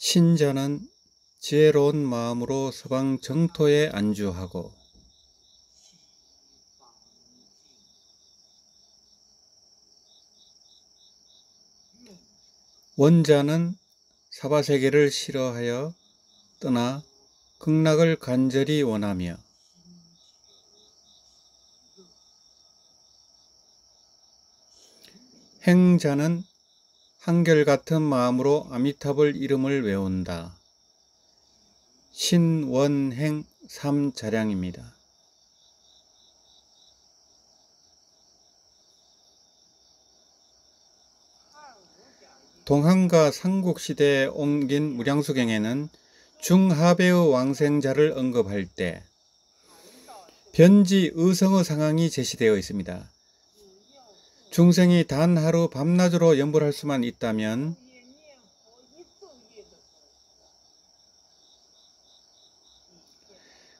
신자는 지혜로운 마음으로 서방 정토에 안주하고 원자는 사바세계를 싫어하여 떠나 극락을 간절히 원하며 행자는 한결같은 마음으로 아미타불 이름을 외운다. 신원행 삼자량입니다. 동한과 삼국시대에 옮긴 무량수경에는 중하배의 왕생자를 언급할 때 변지 의성의 상황이 제시되어 있습니다. 중생이 단 하루 밤낮으로 염불할 수만 있다면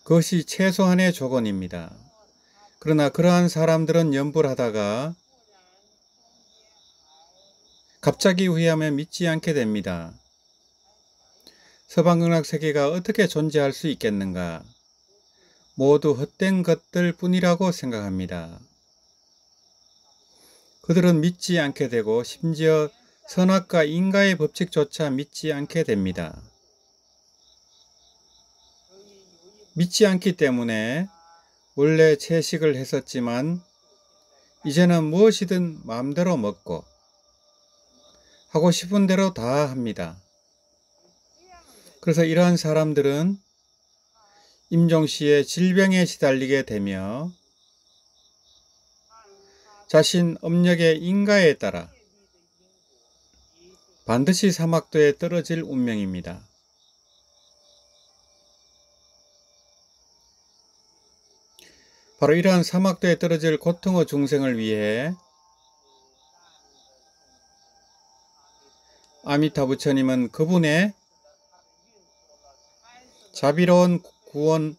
그것이 최소한의 조건입니다. 그러나 그러한 사람들은 염불하다가 갑자기 후회하면 믿지 않게 됩니다. 서방극락 세계가 어떻게 존재할 수 있겠는가? 모두 헛된 것들 뿐이라고 생각합니다. 그들은 믿지 않게 되고 심지어 선악과 인과의 법칙조차 믿지 않게 됩니다. 믿지 않기 때문에 원래 채식을 했었지만 이제는 무엇이든 마음대로 먹고 하고 싶은 대로 다 합니다. 그래서 이러한 사람들은 임종시에 질병에 시달리게 되며 자신 업력의 인가에 따라 반드시 사막도에 떨어질 운명입니다. 바로 이러한 사막도에 떨어질 고통의 중생을 위해 아미타 부처님은 그분의 자비로운 구원의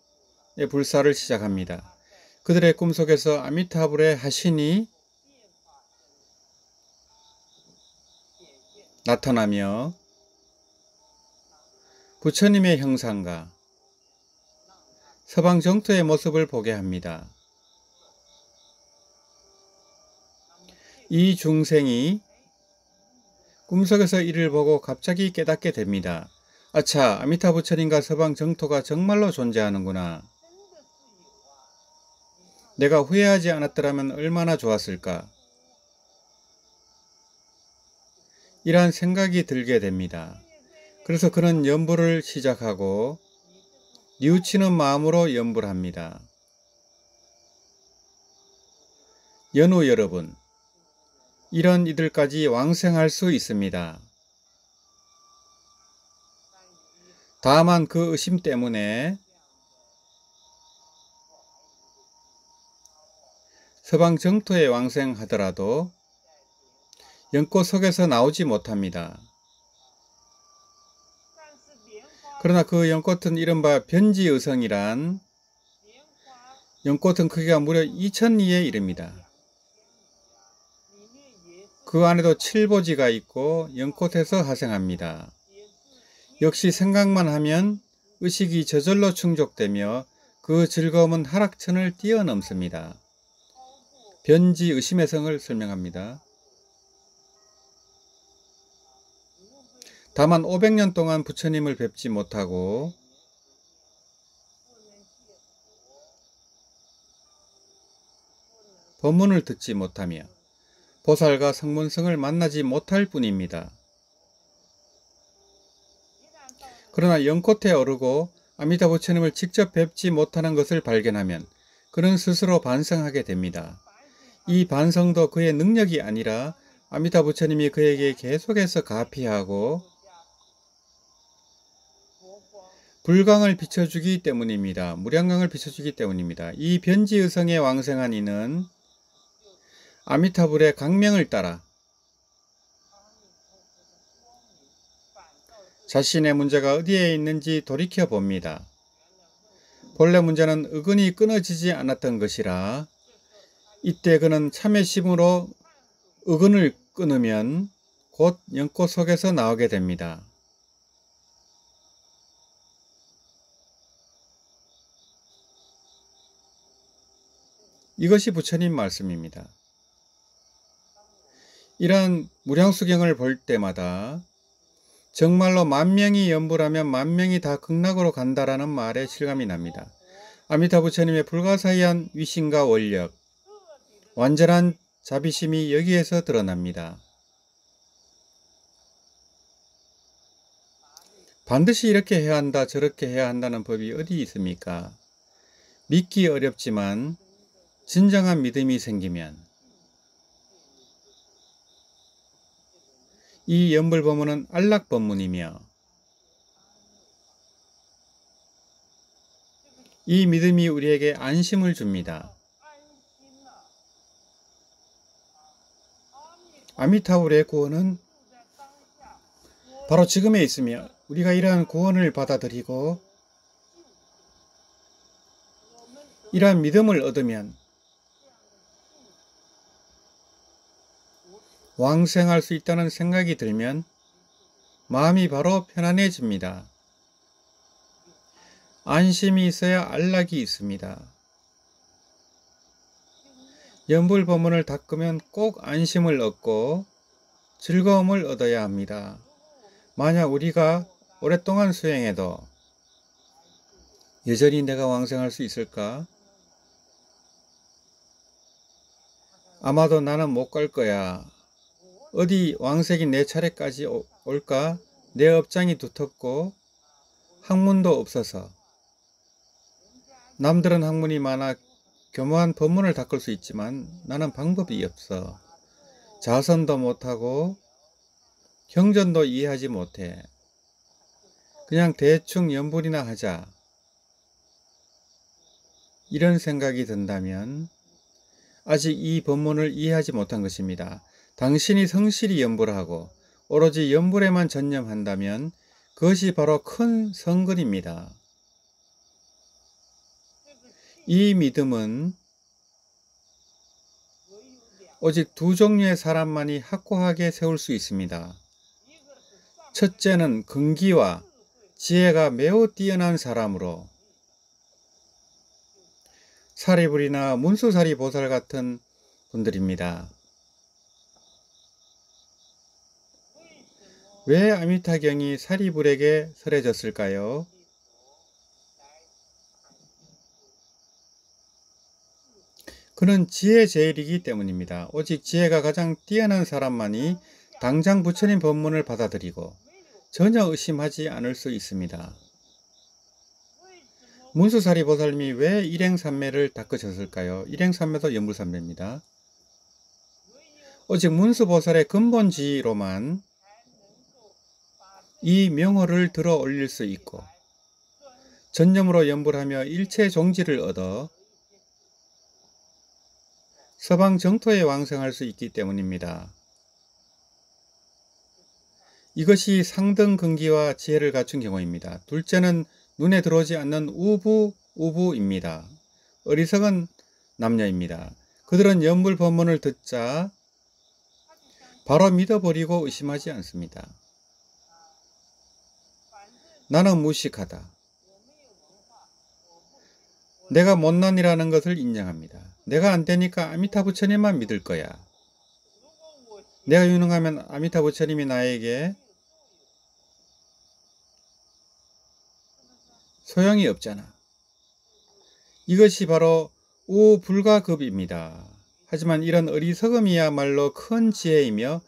불사를 시작합니다. 그들의 꿈속에서 아미타불의 하신이 나타나며 부처님의 형상과 서방 정토의 모습을 보게 합니다. 이 중생이 꿈속에서 이를 보고 갑자기 깨닫게 됩니다. 아차, 아미타 부처님과 서방 정토가 정말로 존재하는구나. 내가 후회하지 않았더라면 얼마나 좋았을까. 이러한 생각이 들게 됩니다. 그래서 그는 염불을 시작하고 뉘우치는 마음으로 염불합니다. 연우 여러분, 이런 이들까지 왕생할 수 있습니다. 다만 그 의심 때문에 서방 정토에 왕생하더라도 연꽃 속에서 나오지 못합니다. 그러나 그 연꽃은 이른바 변지의성이란 연꽃은 크기가 무려 2000리에 이릅니다. 그 안에도 7보지가 있고 연꽃에서 하생합니다. 역시 생각만 하면 의식이 저절로 충족되며 그 즐거움은 하락천을 뛰어넘습니다. 변지 의심의 성을 설명합니다. 다만 500년 동안 부처님을 뵙지 못하고 법문을 듣지 못하며 보살과 성문성을 만나지 못할 뿐입니다. 그러나 연꽃에 오르고 아미타 부처님을 직접 뵙지 못하는 것을 발견하면 그는 스스로 반성하게 됩니다. 이 반성도 그의 능력이 아니라 아미타 부처님이 그에게 계속해서 가피하고 불광을 비춰주기 때문입니다. 무량광을 비춰주기 때문입니다. 이 변지의성에 왕생한 이는 아미타불의 강명을 따라 자신의 문제가 어디에 있는지 돌이켜 봅니다. 본래 문제는 의근이 끊어지지 않았던 것이라 이때 그는 참회심으로 의근을 끊으면 곧 연꽃 속에서 나오게 됩니다. 이것이 부처님 말씀입니다. 이러한 무량수경을 볼 때마다 정말로 만명이 연불하면 만명이 다 극락으로 간다라는 말에 실감이 납니다. 아미타 부처님의 불가사의한 위신과 원력, 완전한 자비심이 여기에서 드러납니다. 반드시 이렇게 해야 한다, 저렇게 해야 한다는 법이 어디 있습니까? 믿기 어렵지만 진정한 믿음이 생기면 이 연불법문은 안락법문이며 이 믿음이 우리에게 안심을 줍니다. 아미타불의 구원은 바로 지금에 있으며 우리가 이러한 구원을 받아들이고 이러한 믿음을 얻으면 왕생할 수 있다는 생각이 들면 마음이 바로 편안해집니다. 안심이 있어야 안락이 있습니다. 연불법문을 닦으면 꼭 안심을 얻고 즐거움을 얻어야 합니다. 만약 우리가 오랫동안 수행해도 여전히 내가 왕생할 수 있을까? 아마도 나는 못 갈 거야. 어디 왕색이 내 차례까지 올까? 내 업장이 두텁고 학문도 없어서 남들은 학문이 많아 교묘한 법문을 닦을 수 있지만 나는 방법이 없어. 자선도 못하고 경전도 이해하지 못해. 그냥 대충 연불이나 하자. 이런 생각이 든다면 아직 이 법문을 이해하지 못한 것입니다. 당신이 성실히 연불하고 오로지 연불에만 전념한다면 그것이 바로 큰 성근입니다. 이 믿음은 오직 두 종류의 사람만이 확고하게 세울 수 있습니다. 첫째는 근기와 지혜가 매우 뛰어난 사람으로 사리불이나 문수사리 보살 같은 분들입니다. 왜 아미타경이 사리불에게 설해졌을까요? 그는 지혜 제일이기 때문입니다. 오직 지혜가 가장 뛰어난 사람만이 당장 부처님 법문을 받아들이고 전혀 의심하지 않을 수 있습니다. 문수사리 보살님이 왜 일행삼매를 닦으셨을까요? 일행삼매도 연불삼매입니다. 오직 문수보살의 근본지로만 이 명호를 들어 올릴 수 있고 전념으로 연불하며 일체 종지를 얻어 서방 정토에 왕생할 수 있기 때문입니다. 이것이 상등 근기와 지혜를 갖춘 경우입니다. 둘째는 눈에 들어오지 않는 우부입니다. 어리석은 남녀입니다. 그들은 연불 법문을 듣자 바로 믿어버리고 의심하지 않습니다. 나는 무식하다. 내가 못난이라는 것을 인정합니다. 내가 안 되니까 아미타 부처님만 믿을 거야. 내가 유능하면 아미타 부처님이 나에게 소용이 없잖아. 이것이 바로 우불가급입니다. 하지만 이런 어리석음이야말로 큰 지혜이며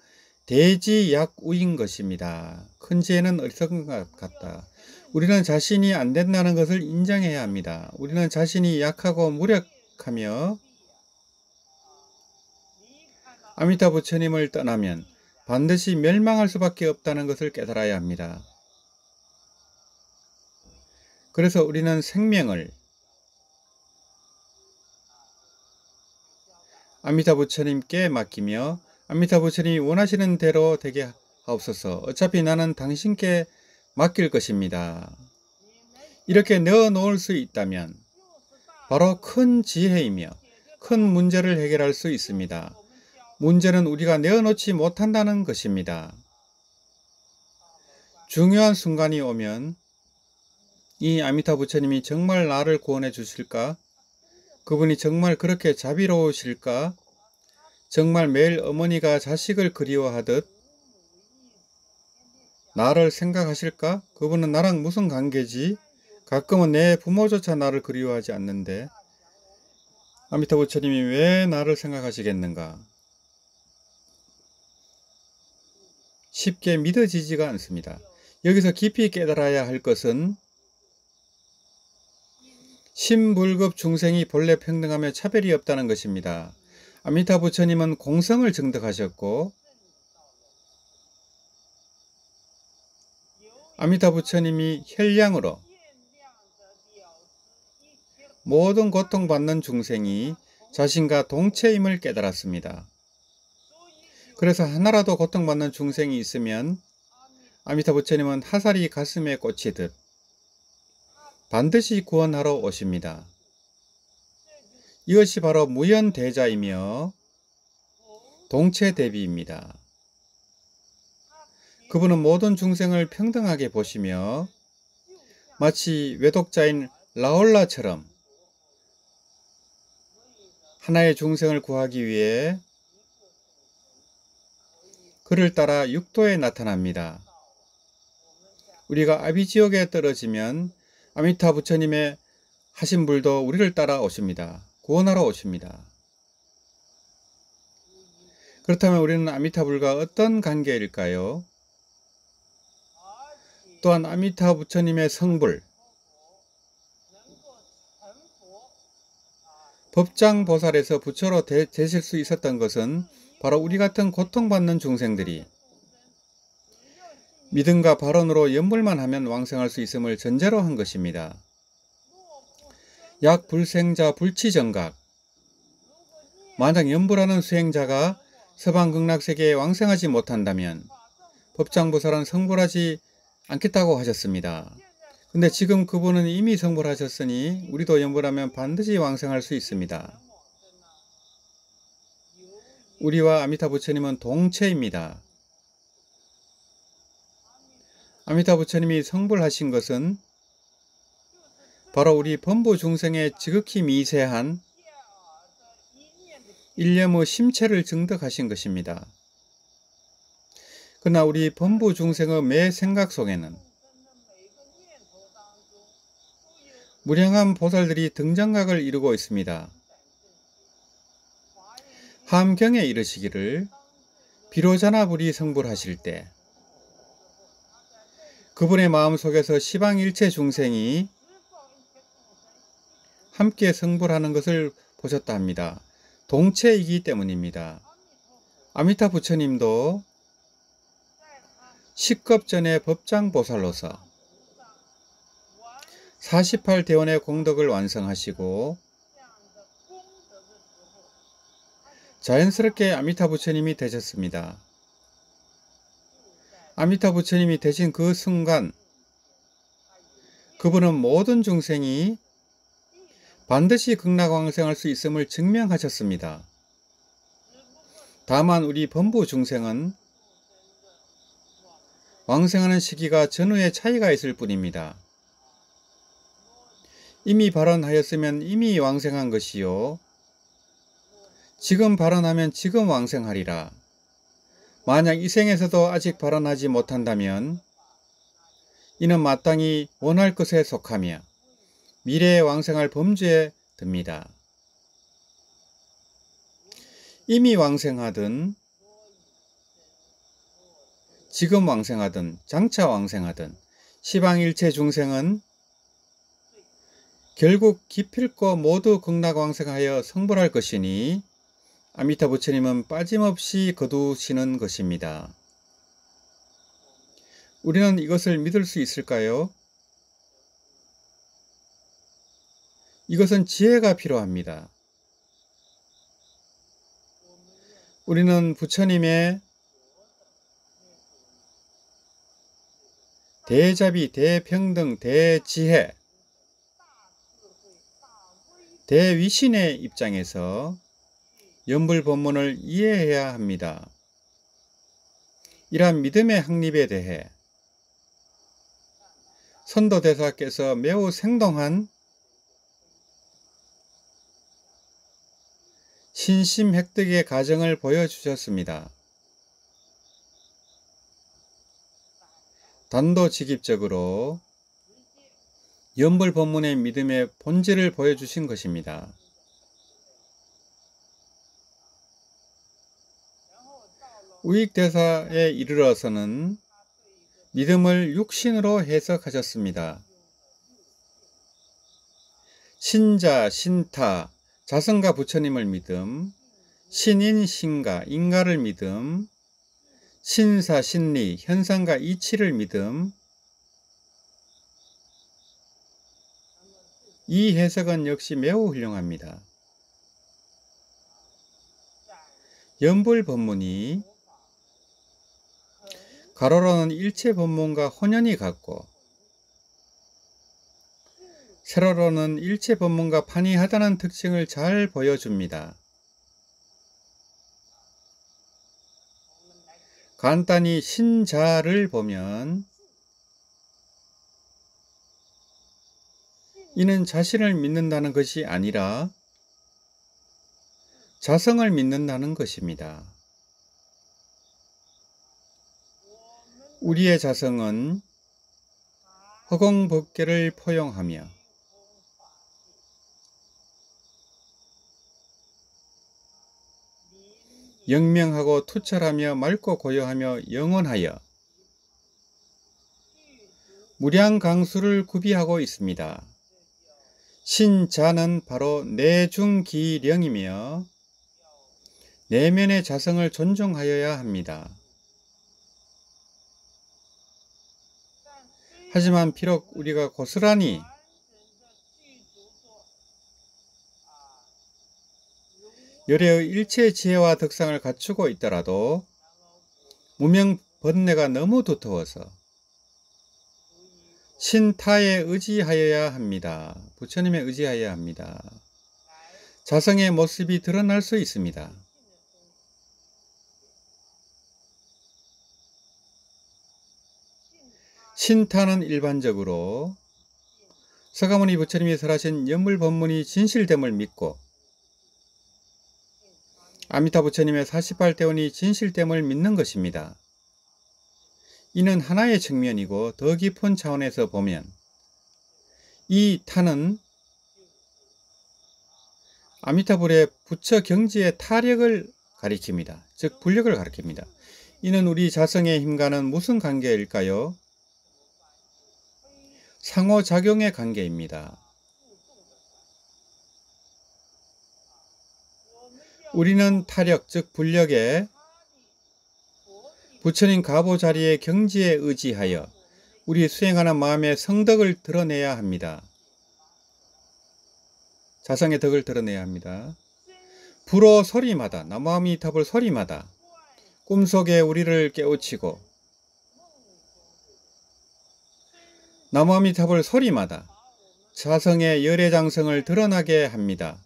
대지약우인 것입니다. 큰 지혜는 어리석은 것 같다. 우리는 자신이 안 된다는 것을 인정해야 합니다. 우리는 자신이 약하고 무력하며 아미타 부처님을 떠나면 반드시 멸망할 수밖에 없다는 것을 깨달아야 합니다. 그래서 우리는 생명을 아미타 부처님께 맡기며 아미타 부처님이 원하시는 대로 되게 하옵소서. 어차피 나는 당신께 맡길 것입니다. 이렇게 넣어놓을 수 있다면 바로 큰 지혜이며 큰 문제를 해결할 수 있습니다. 문제는 우리가 내어놓지 못한다는 것입니다. 중요한 순간이 오면 이 아미타 부처님이 정말 나를 구원해 주실까? 그분이 정말 그렇게 자비로우실까? 정말 매일 어머니가 자식을 그리워하듯 나를 생각하실까? 그분은 나랑 무슨 관계지? 가끔은 내 부모조차 나를 그리워하지 않는데 아미타부 부처님이 왜 나를 생각하시겠는가? 쉽게 믿어지지가 않습니다. 여기서 깊이 깨달아야 할 것은 신불급 중생이 본래 평등하며 차별이 없다는 것입니다. 아미타부 부처님은 공성을 증득하셨고 아미타부 부처님이 혈량으로 모든 고통받는 중생이 자신과 동체임을 깨달았습니다. 그래서 하나라도 고통받는 중생이 있으면 아미타부 부처님은 화살이 가슴에 꽂히듯 반드시 구원하러 오십니다. 이것이 바로 무연대자이며 동체대비입니다. 그분은 모든 중생을 평등하게 보시며 마치 외독자인 라올라처럼 하나의 중생을 구하기 위해 그를 따라 육도에 나타납니다. 우리가 아비지옥에 떨어지면 아미타 부처님의 하신 불도 우리를 따라 오십니다. 구원하러 오십니다. 그렇다면 우리는 아미타 불과 어떤 관계일까요? 또한 아미타 부처님의 성불, 법장보살에서 부처로 되실 수 있었던 것은 바로 우리 같은 고통받는 중생들이 믿음과 발언으로 연불만 하면 왕생할 수 있음을 전제로 한 것입니다. 약 불생자 불치정각, 만약 연불하는 수행자가 서방극락세계에 왕생하지 못한다면 법장보살은 성불하지 않겠다고 하셨습니다. 근데 지금 그분은 이미 성불하셨으니 우리도 연불하면 반드시 왕생할 수 있습니다. 우리와 아미타 부처님은 동체입니다. 아미타 부처님이 성불하신 것은 바로 우리 범부 중생의 지극히 미세한 일념의 심체를 증득하신 것입니다. 그러나 우리 범부 중생의 매 생각 속에는 무량한 보살들이 등장각을 이루고 있습니다. 함경에 이르시기를 비로자나불이 성불하실 때 그분의 마음속에서 시방일체 중생이 함께 성불하는 것을 보셨다 합니다. 동체이기 때문입니다. 아미타 부처님도 식겁전의 법장보살로서 48대원의 공덕을 완성하시고 자연스럽게 아미타 부처님이 되셨습니다. 아미타 부처님이 되신 그 순간 그분은 모든 중생이 반드시 극락왕생할 수 있음을 증명하셨습니다. 다만 우리 범부 중생은 왕생하는 시기가 전후에 차이가 있을 뿐입니다. 이미 발언하였으면 이미 왕생한 것이요. 지금 발언하면 지금 왕생하리라. 만약 이 생에서도 아직 발언하지 못한다면 이는 마땅히 원할 것에 속하며 미래에 왕생할 범주에 듭니다. 이미 왕생하든 지금 왕생하든 장차 왕생하든 시방일체 중생은 결국 기필코 모두 극락왕생하여 성불할 것이니 아미타 부처님은 빠짐없이 거두시는 것입니다. 우리는 이것을 믿을 수 있을까요? 이것은 지혜가 필요합니다. 우리는 부처님의 대자비, 대평등, 대지혜, 대위신의 입장에서 연불본문을 이해해야 합니다. 이러한 믿음의 확립에 대해 선도대사께서 매우 생동한 신심 획득의 과정을 보여주셨습니다. 단도직입적으로 연불 법문의 믿음의 본질을 보여주신 것입니다. 우익대사에 이르러서는 믿음을 육신으로 해석하셨습니다. 신자, 신타, 자성가 부처님을 믿음, 신인, 신가, 인가를 믿음, 신사, 신리, 현상과 이치를 믿음. 이 해석은 역시 매우 훌륭합니다. 연불 법문이 가로로는 일체 법문과 혼연이 같고 세로로는 일체 법문과 판이하다는 특징을 잘 보여줍니다. 간단히 신자를 보면 이는 자신을 믿는다는 것이 아니라 자성을 믿는다는 것입니다. 우리의 자성은 허공법계를 포용하며 영명하고 투철하며 맑고 고요하며 영원하여 무량강수를 구비하고 있습니다. 신자는 바로 내중기령이며 내면의 자성을 존중하여야 합니다. 하지만 비록 우리가 고스란히 열애의 일체 지혜와 덕상을 갖추고 있더라도 무명 번뇌가 너무 두터워서 신타에 의지하여야 합니다. 부처님에 의지하여야 합니다. 자성의 모습이 드러날 수 있습니다. 신타는 일반적으로 서가모니 부처님이 설하신 연불법문이 진실됨을 믿고 아미타 부처님의 48대원이 진실됨을 믿는 것입니다. 이는 하나의 측면이고 더 깊은 차원에서 보면 이 타는 아미타불의 부처 경지의 타력을 가리킵니다. 즉 불력을 가리킵니다. 이는 우리 자성의 힘과는 무슨 관계일까요? 상호작용의 관계입니다. 우리는 타력, 즉 불력에 부처님 가보자리의 경지에 의지하여 우리 수행하는 마음의 성덕을 드러내야 합니다. 자성의 덕을 드러내야 합니다. 불어 소리마다, 나무아미타불 소리마다 꿈속에 우리를 깨우치고 나무아미타불 소리마다 자성의 열애장성을 드러나게 합니다.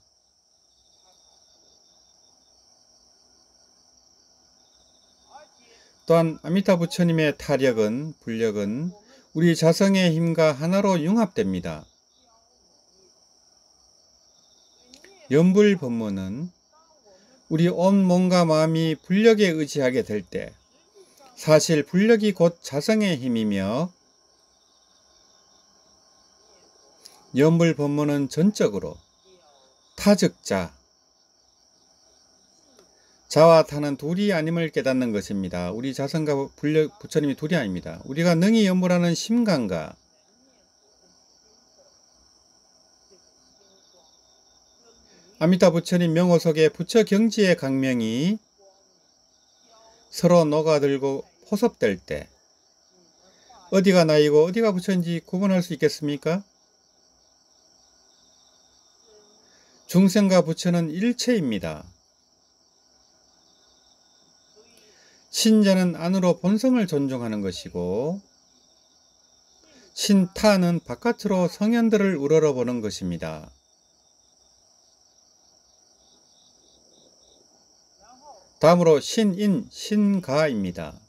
또한 아미타 부처님의 타력은, 불력은 우리 자성의 힘과 하나로 융합됩니다. 연불 법문은 우리 온 몸과 마음이 불력에 의지하게 될 때 사실 불력이 곧 자성의 힘이며 연불 법문은 전적으로 타즉자, 자와 타는 둘이 아님을 깨닫는 것입니다. 우리 자성과 불력 부처님이 둘이 아닙니다. 우리가 능히 연불하는 심강과 아미타 부처님 명호 속의 부처 경지의 강명이 서로 녹아들고 포섭될 때 어디가 나이고 어디가 부처인지 구분할 수 있겠습니까? 중생과 부처는 일체입니다. 신자는 안으로 본성을 존중하는 것이고 신타는 바깥으로 성현들을 우러러보는 것입니다. 다음으로 신인, 신가입니다.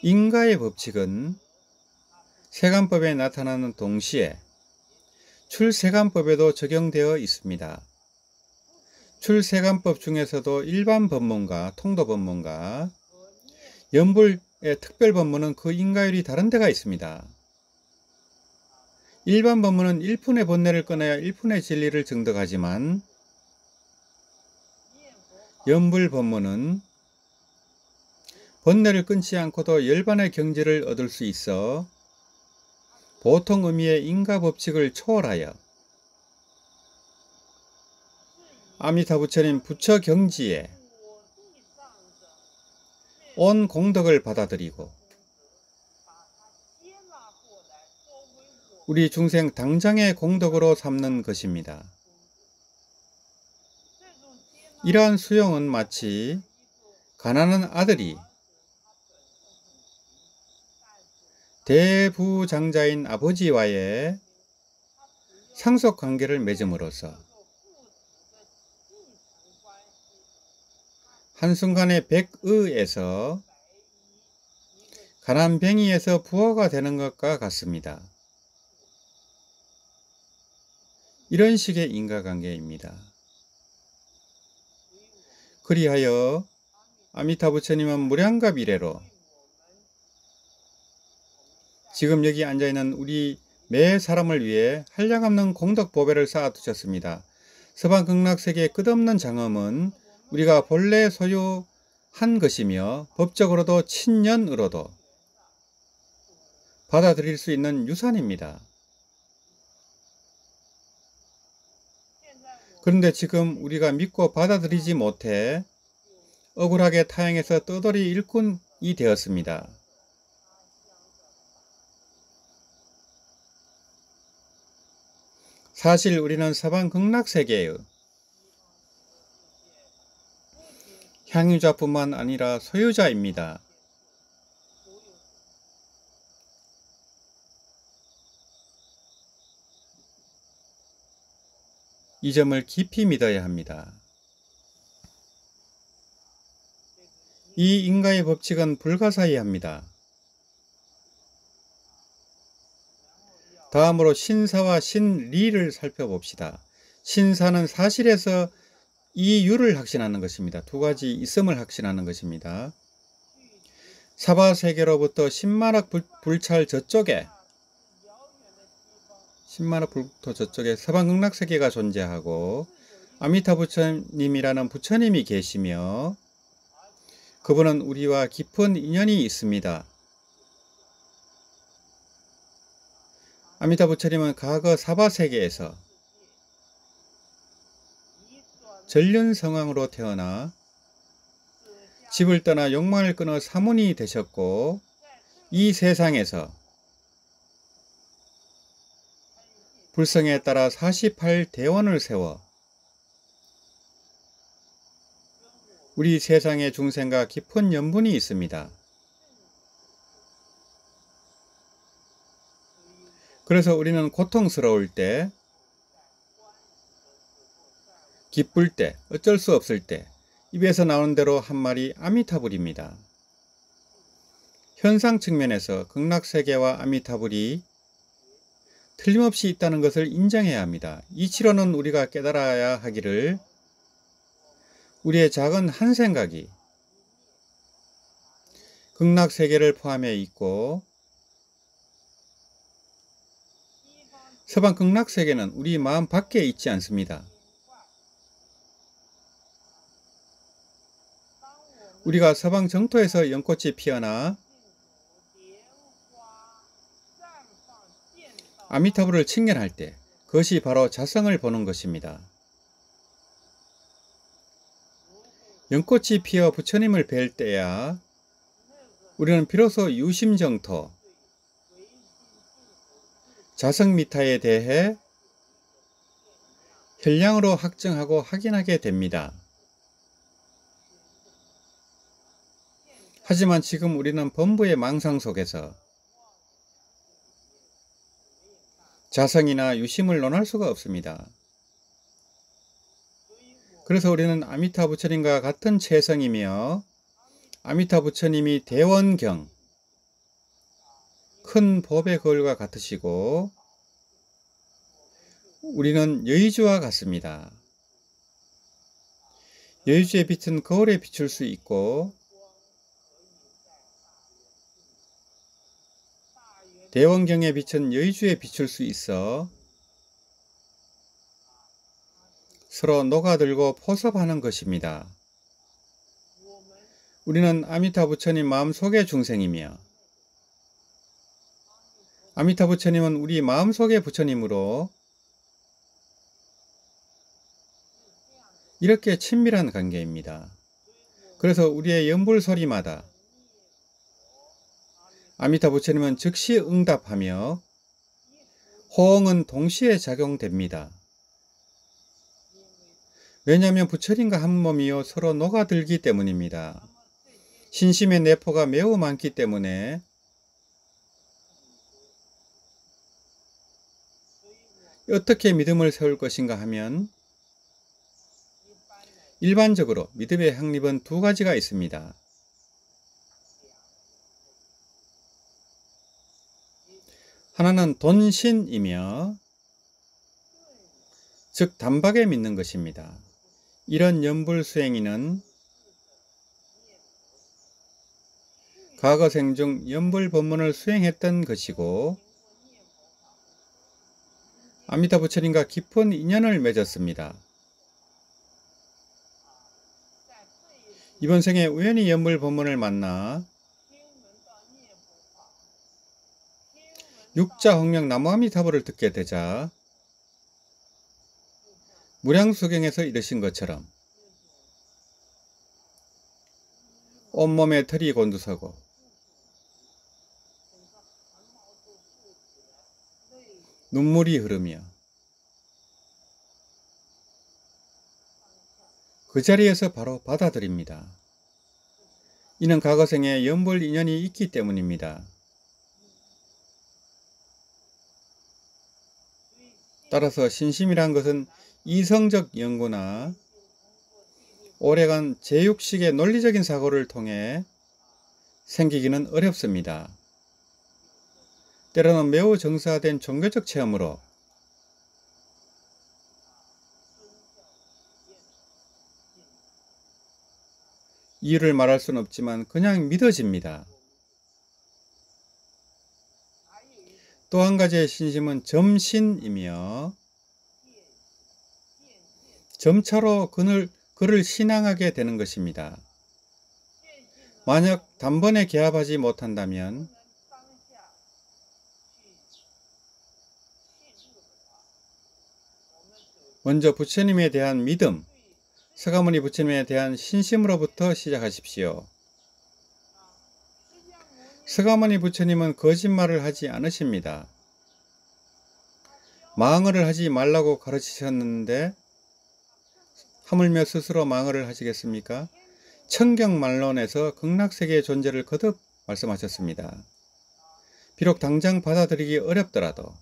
인가의 법칙은 세간법에 나타나는 동시에 출세간법에도 적용되어 있습니다. 법출세관법 중에서도 일반 법문과 통도 법문과 연불의 특별 법문은 그 인가율이 다른 데가 있습니다. 일반 법문은 1푼의 본내를 끊어야 1푼의 진리를 증득하지만 연불 법문은 본내를 끊지 않고도 열반의 경지를 얻을 수 있어 보통 의미의 인가법칙을 초월하여 아미타 부처님 부처 경지에 온 공덕을 받아들이고 우리 중생 당장의 공덕으로 삼는 것입니다. 이러한 수용은 마치 가난한 아들이 대부장자인 아버지와의 상속관계를 맺음으로써 한순간에 백의에서 가난뱅이에서 부호가 되는 것과 같습니다. 이런 식의 인과관계입니다. 그리하여 아미타 부처님은 무량갑 이래로 지금 여기 앉아있는 우리 매 사람을 위해 한량없는 공덕보배를 쌓아두셨습니다. 서방극락세계의 끝없는 장엄은 우리가 본래 소유한 것이며 법적으로도 친년으로도 받아들일 수 있는 유산입니다. 그런데 지금 우리가 믿고 받아들이지 못해 억울하게 타향해서 떠돌이 일꾼이 되었습니다. 사실 우리는 서방극락세계의 향유자뿐만 아니라 소유자입니다. 이 점을 깊이 믿어야 합니다. 이 인가의 법칙은 불가사의합니다. 다음으로 신사와 신리를 살펴봅시다. 신사는 사실에서 이유를 확신하는 것입니다. 두 가지 있음을 확신하는 것입니다. 사바세계로부터 10만억 불찰 저쪽에 10만억 불부터 저쪽에 서방극락세계가 존재하고 아미타 부처님이라는 부처님이 계시며 그분은 우리와 깊은 인연이 있습니다. 아미타 부처님은 과거 사바세계에서 전륜성왕으로 태어나 집을 떠나 욕망을 끊어 사문이 되셨고 이 세상에서 불성에 따라 48대원을 세워 우리 세상의 중생과 깊은 연분이 있습니다. 그래서 우리는 고통스러울 때, 기쁠 때, 어쩔 수 없을 때 입에서 나오는 대로 한 말이 아미타불입니다. 현상 측면에서 극락세계와 아미타불이 틀림없이 있다는 것을 인정해야 합니다. 이치로는 우리가 깨달아야 하기를 우리의 작은 한 생각이 극락세계를 포함해 있고 서방 극락세계는 우리 마음 밖에 있지 않습니다. 우리가 서방 정토에서 연꽃이 피어나 아미타불을 칭견할 때 그것이 바로 자성을 보는 것입니다. 연꽃이 피어 부처님을 뵐 때야 우리는 비로소 유심정토, 자성미타에 대해 현량으로 확증하고 확인하게 됩니다. 하지만 지금 우리는 범부의 망상 속에서 자성이나 유심을 논할 수가 없습니다. 그래서 우리는 아미타 부처님과 같은 체성이며 아미타 부처님이 대원경, 큰 법의 거울과 같으시고 우리는 여의주와 같습니다. 여의주의 빛은 거울에 비출 수 있고 대원경의 빛은 여의주에 비출 수 있어 서로 녹아들고 포섭하는 것입니다. 우리는 아미타 부처님 마음속의 중생이며 아미타 부처님은 우리 마음속의 부처님으로 이렇게 친밀한 관계입니다. 그래서 우리의 연불 소리마다 아미타 부처님은 즉시 응답하며 호응은 동시에 작용됩니다. 왜냐하면 부처님과 한 몸이요 서로 녹아들기 때문입니다. 신심의 내포가 매우 많기 때문에 어떻게 믿음을 세울 것인가 하면 일반적으로 믿음의 확립은 두 가지가 있습니다. 하나는 돈신이며 즉 단박에 믿는 것입니다. 이런 연불 수행인은 과거 생 중 연불 법문을 수행했던 것이고 아미타 부처님과 깊은 인연을 맺었습니다. 이번 생에 우연히 연불 법문을 만나 육자 홍명 나무아미타불을 듣게 되자 무량수경에서 이르신 것처럼 온몸에 털이 곤두서고 눈물이 흐르며 그 자리에서 바로 받아들입니다. 이는 과거생에 연불 인연이 있기 때문입니다. 따라서 신심이란 것은 이성적 연구나 오래간 제육식의 논리적인 사고를 통해 생기기는 어렵습니다. 때로는 매우 정사된 종교적 체험으로 이유를 말할 수는 없지만 그냥 믿어집니다. 또 한 가지의 신심은 점신이며 점차로 그를 신앙하게 되는 것입니다. 만약 단번에 개합하지 못한다면 먼저 부처님에 대한 믿음, 서가모니 부처님에 대한 신심으로부터 시작하십시오. 서가모니 부처님은 거짓말을 하지 않으십니다. 망언을 하지 말라고 가르치셨는데 하물며 스스로 망언을 하시겠습니까? 청경만론에서 극락세계의 존재를 거듭 말씀하셨습니다. 비록 당장 받아들이기 어렵더라도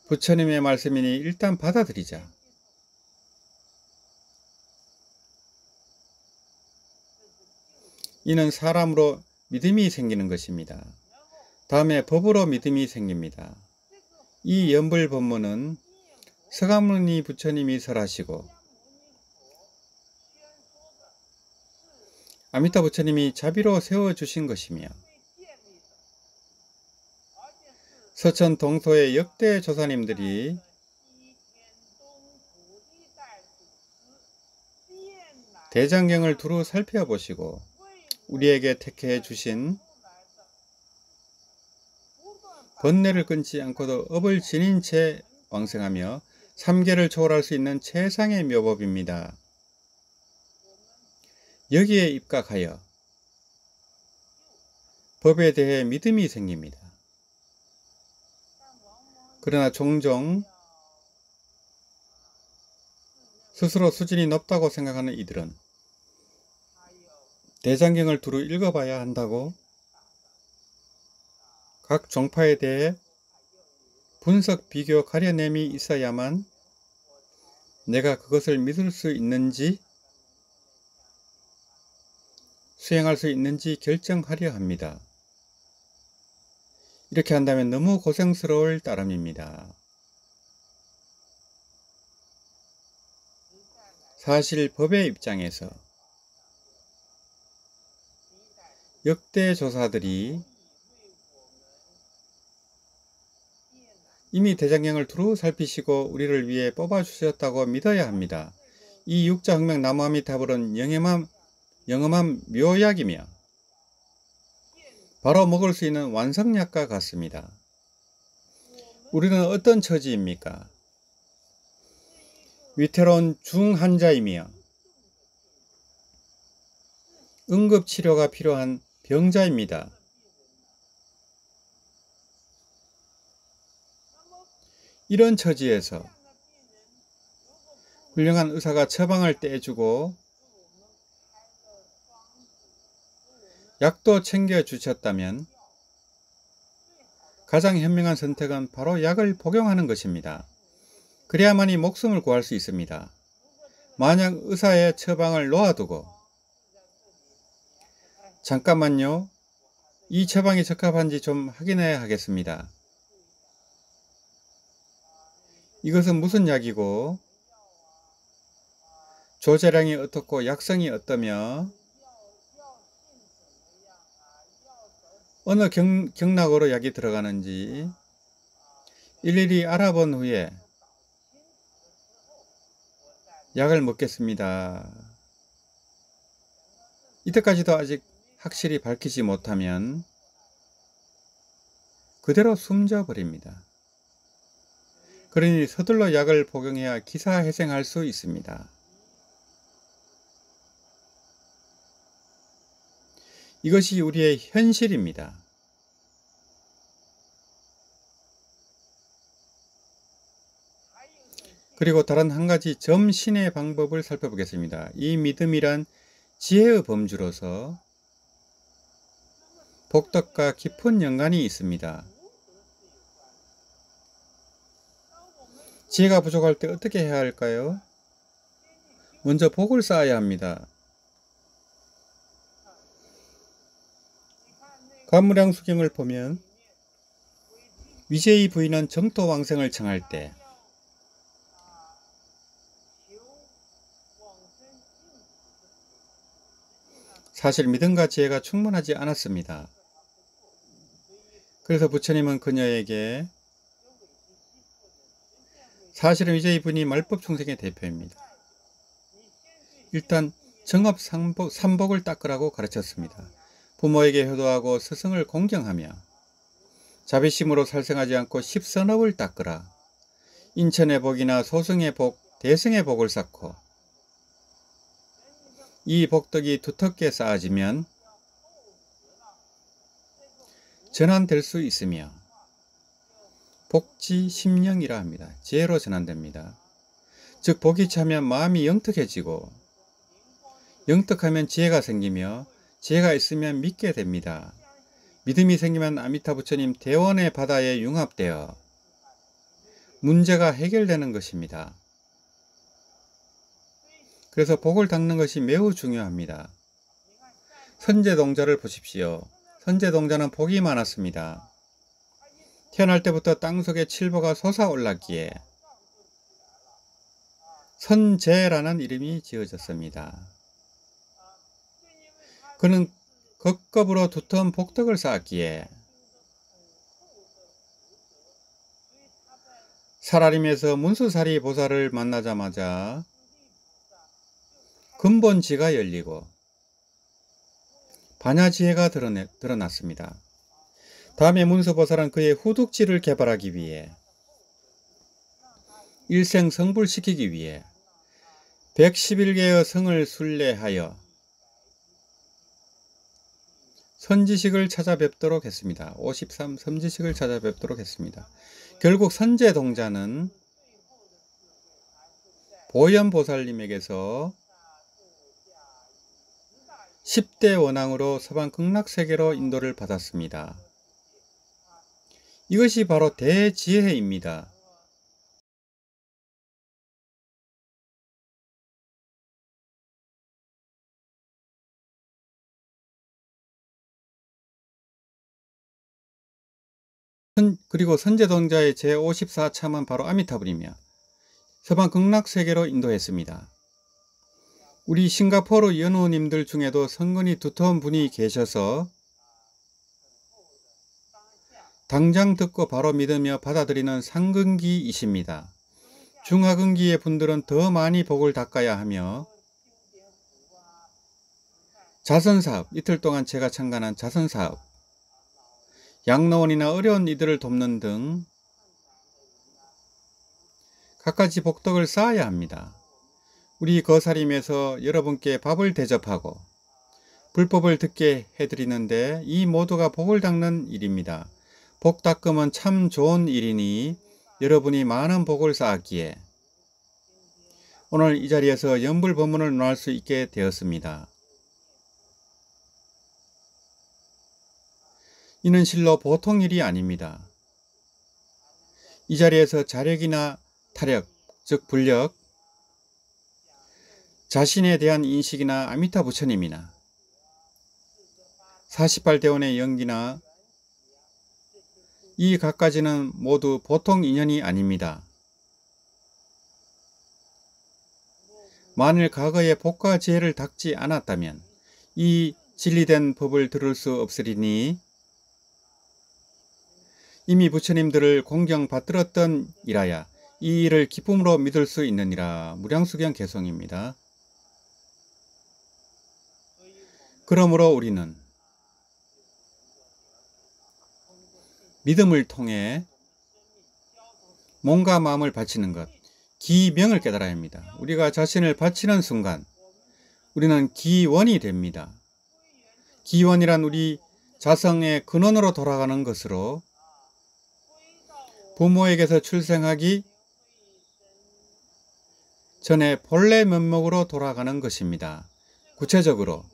부처님의 말씀이니 일단 받아들이자. 이는 사람으로 믿음이 생기는 것입니다. 다음에 법으로 믿음이 생깁니다. 이 연불 법문은 서가모니 부처님이 설하시고 아미타 부처님이 자비로 세워주신 것이며 서천 동서의 역대 조사님들이 대장경을 두루 살펴보시고 우리에게 택해 주신 번뇌를 끊지 않고도 업을 지닌 채 왕생하며 3계를 초월할 수 있는 최상의 묘법입니다. 여기에 입각하여 법에 대해 믿음이 생깁니다. 그러나 종종 스스로 수준이 높다고 생각하는 이들은 대장경을 두루 읽어봐야 한다고 각 종파에 대해 분석, 비교, 가려냄이 있어야만 내가 그것을 믿을 수 있는지 수행할 수 있는지 결정하려 합니다. 이렇게 한다면 너무 고생스러울 따름입니다. 사실 법의 입장에서 역대 조사들이 이미 대장경을 두루 살피시고 우리를 위해 뽑아주셨다고 믿어야 합니다. 이 육자혁명 나무아미타불은 영험한 묘약이며 바로 먹을 수 있는 완성약과 같습니다. 우리는 어떤 처지입니까? 위태로운 중환자이며 응급치료가 필요한 병자입니다. 이런 처지에서 훌륭한 의사가 처방을 떼주고 약도 챙겨주셨다면 가장 현명한 선택은 바로 약을 복용하는 것입니다. 그래야만이 목숨을 구할 수 있습니다. 만약 의사의 처방을 놓아두고 잠깐만요, 이 처방이 적합한지 좀 확인해야 하겠습니다. 이것은 무슨 약이고 조제량이 어떻고 약성이 어떠며 어느 경락으로 약이 들어가는지 일일이 알아본 후에 약을 먹겠습니다. 이때까지도 아직 확실히 밝히지 못하면 그대로 숨져 버립니다. 그러니 서둘러 약을 복용해야 기사회생할 수 있습니다. 이것이 우리의 현실입니다. 그리고 다른 한 가지 점신의 방법을 살펴보겠습니다. 이 믿음이란 지혜의 범주로서 복덕과 깊은 연관이 있습니다. 지혜가 부족할 때 어떻게 해야 할까요? 먼저 복을 쌓아야 합니다. 관무량수경을 보면 위제의 부인은 정토왕생을 청할 때 사실 믿음과 지혜가 충분하지 않았습니다. 그래서 부처님은 그녀에게 사실은 위제의 부인이 말법충생의 대표입니다. 일단 정업 삼복을 닦으라고 가르쳤습니다. 부모에게 효도하고 스승을 공경하며 자비심으로 살생하지 않고 십선업을 닦으라. 인천의 복이나 소승의 복, 대승의 복을 쌓고 이 복덕이 두텁게 쌓아지면 전환될 수 있으며 복지심령이라 합니다. 지혜로 전환됩니다. 즉 복이 차면 마음이 영특해지고 영특하면 지혜가 생기며 지혜가 있으면 믿게 됩니다. 믿음이 생기면 아미타 부처님 대원의 바다에 융합되어 문제가 해결되는 것입니다. 그래서 복을 닦는 것이 매우 중요합니다. 선제동자를 보십시오. 선제동자는 복이 많았습니다. 태어날 때부터 땅속에 칠보가 솟아올랐기에 선제라는 이름이 지어졌습니다. 그는 겁겁으로 두터운 복덕을 쌓았기에 살아림에서 문수사리 보살을 만나자마자 근본지가 열리고 반야지혜가 드러났습니다. 다음에 문수보살은 그의 후둑지를 개발하기 위해 일생 성불시키기 위해 111개의 성을 순례하여 선지식을 찾아뵙도록 했습니다. 53 선지식을 찾아뵙도록 했습니다. 결국 선제동자는 보현보살님에게서 10대 원앙으로 서방 극락세계로 인도를 받았습니다. 이것이 바로 대지혜입니다. 그리고 선제동자의 제54참은 바로 아미타불이며 서방 극락세계로 인도했습니다. 우리 싱가포르 연우님들 중에도 성근이 두터운 분이 계셔서 당장 듣고 바로 믿으며 받아들이는 상근기이십니다. 중하근기의 분들은 더 많이 복을 닦아야 하며 자선사업, 이틀 동안 제가 참관한 자선사업, 양로원이나 어려운 이들을 돕는 등 갖가지 복덕을 쌓아야 합니다. 우리 거사림에서 여러분께 밥을 대접하고 불법을 듣게 해드리는데 이 모두가 복을 닦는 일입니다. 복 닦음은 참 좋은 일이니 여러분이 많은 복을 쌓았기에 오늘 이 자리에서 연불법문을 논할 수 있게 되었습니다. 이는 실로 보통 일이 아닙니다. 이 자리에서 자력이나 타력, 즉 불력, 자신에 대한 인식이나 아미타 부처님이나 48대원의 연기나 이 갖가지는 모두 보통 인연이 아닙니다. 만일 과거에 복과 지혜를 닦지 않았다면 이 진리된 법을 들을 수 없으리니 이미 부처님들을 공경받들었던 이라야 이 일을 기쁨으로 믿을 수 있느니라. 무량수경 개송입니다. 그러므로 우리는 믿음을 통해 몸과 마음을 바치는 것, 기명을 깨달아야 합니다. 우리가 자신을 바치는 순간 우리는 기원이 됩니다. 기원이란 우리 자성의 근원으로 돌아가는 것으로 부모에게서 출생하기 전에 본래 면목으로 돌아가는 것입니다. 구체적으로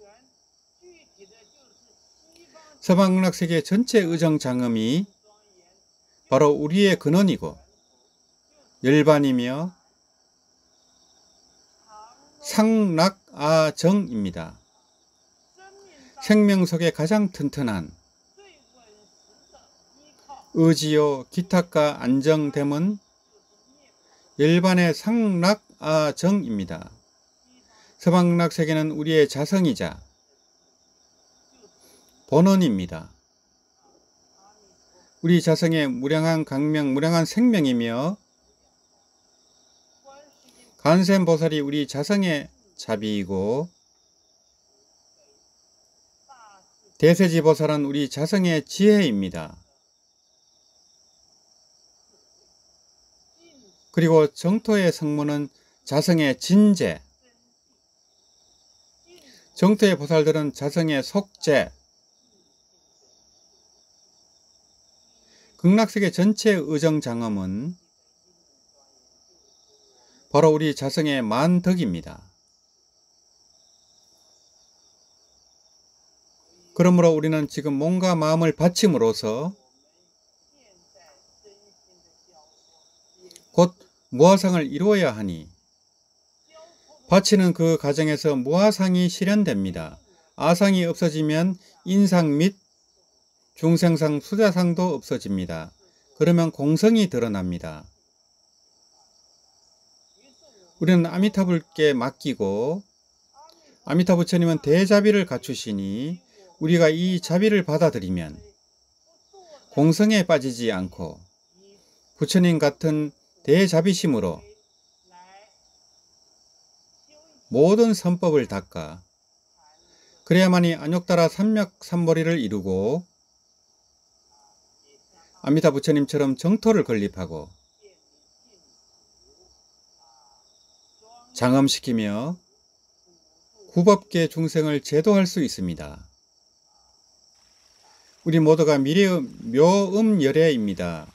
서방문학세계 전체 의정장엄이 바로 우리의 근원이고 열반이며 상락아정입니다. 생명 속에 가장 튼튼한 의지요 기탁과 안정됨은 열반의 상락아정입니다. 서방문학세계는 우리의 자성이자 본원입니다. 우리 자성의 무량한 강명, 무량한 생명이며 관세음보살이 우리 자성의 자비이고 대세지보살은 우리 자성의 지혜입니다. 그리고 정토의 성문은 자성의 진재, 정토의 보살들은 자성의 속재, 극락세계 전체의 의정장엄은 바로 우리 자성의 만덕입니다. 그러므로 우리는 지금 몸과 마음을 바침으로써 곧 무아상을 이루어야 하니 바치는 그 과정에서 무아상이 실현됩니다. 아상이 없어지면 인상 및 중생상, 수자상도 없어집니다. 그러면 공성이 드러납니다. 우리는 아미타불께 맡기고 아미타 부처님은 대자비를 갖추시니 우리가 이 자비를 받아들이면 공성에 빠지지 않고 부처님 같은 대자비심으로 모든 선법을 닦아 그래야만이 안욕따라 삼맥삼보리를 이루고 아미타 부처님처럼 정토를 건립하고 장엄시키며 구법계 중생을 제도할 수 있습니다. 우리 모두가 묘음열애입니다.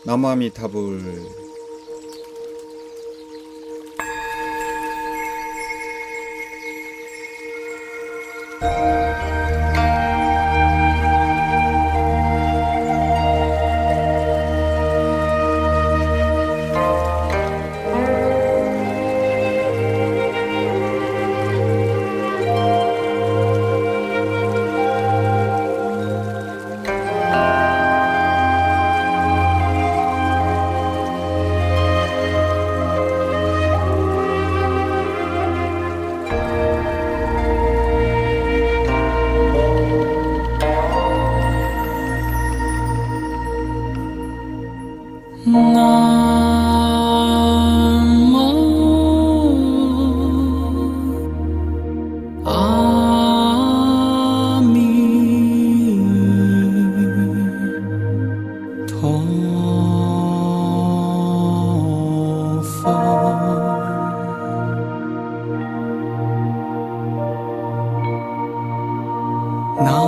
나무아미타불. 아미